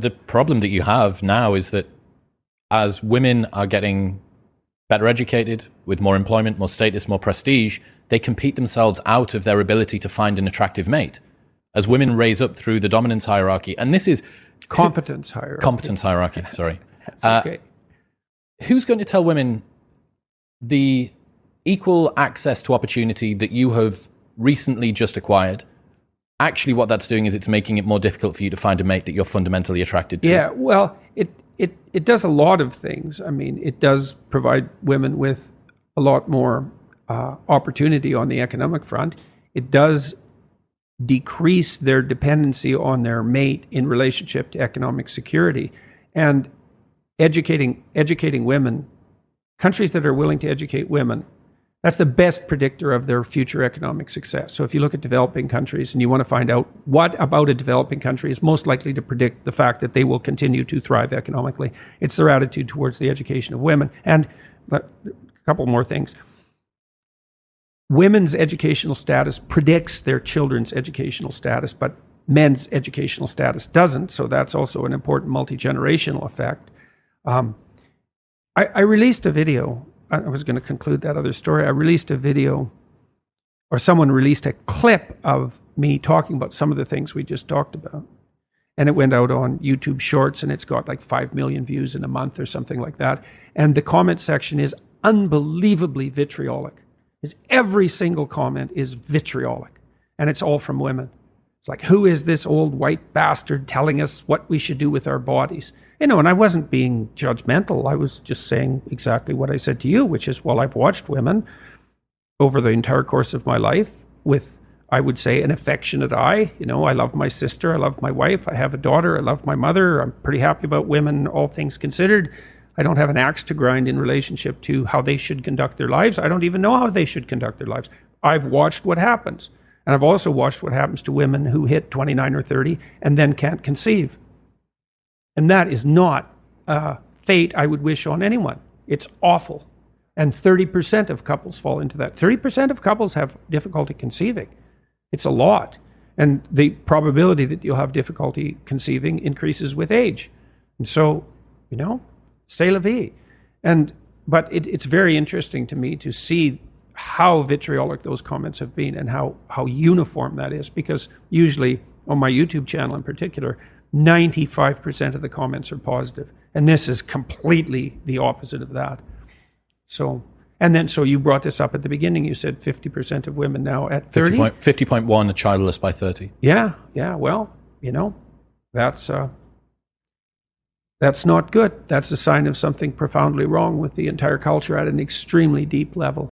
The problem that you have now is that as women are getting better educated, with more employment, more status, more prestige, they compete themselves out of their ability to find an attractive mate. As women raise up through the dominance hierarchy, and this is... Competence hierarchy, sorry. That's okay. Who's going to tell women the equal access to opportunity that you have recently just acquired? Actually, what that's doing is it's making it more difficult for you to find a mate that you're fundamentally attracted to. Yeah, well, it does a lot of things. I mean, it does provide women with a lot more opportunity on the economic front. It does decrease their dependency on their mate in relationship to economic security. And educating women, countries that are willing to educate women, that's the best predictor of their future economic success. So if you look at developing countries and you want to find out what about a developing country is most likely to predict the fact that they will continue to thrive economically, it's their attitude towards the education of women. And a couple more things. Women's educational status predicts their children's educational status, but men's educational status doesn't. So that's also an important multi-generational effect. I released a video. I was going to conclude that other story. I released a video, or someone released a clip of me talking about some of the things we just talked about. And it went out on YouTube Shorts, and it's got like 5 million views in a month or something like that. And the comment section is unbelievably vitriolic. Every single comment is vitriolic, and it's all from women. It's like, who is this old white bastard telling us what we should do with our bodies? And I wasn't being judgmental. I was just saying exactly what I said to you, which is, well, I've watched women over the entire course of my life with, I would say, an affectionate eye. I love my sister. I love my wife. I have a daughter. I love my mother. I'm pretty happy about women, all things considered. I don't have an axe to grind in relationship to how they should conduct their lives. I don't even know how they should conduct their lives. I've watched what happens. And I've also watched what happens to women who hit 29 or 30 and then can't conceive. And that is not a fate I would wish on anyone. It's awful. And 30% of couples fall into that. 30% of couples have difficulty conceiving. It's a lot. And the probability that you'll have difficulty conceiving increases with age. And so, c'est la vie. But it's very interesting to me to see how vitriolic those comments have been and how uniform that is, because usually on my YouTube channel in particular, 95% of the comments are positive. And this is completely the opposite of that. So you brought this up at the beginning. You said 50% of women now at 30. 50.1 are childless by 30. Yeah. Well, that's not good. That's a sign of something profoundly wrong with the entire culture at an extremely deep level.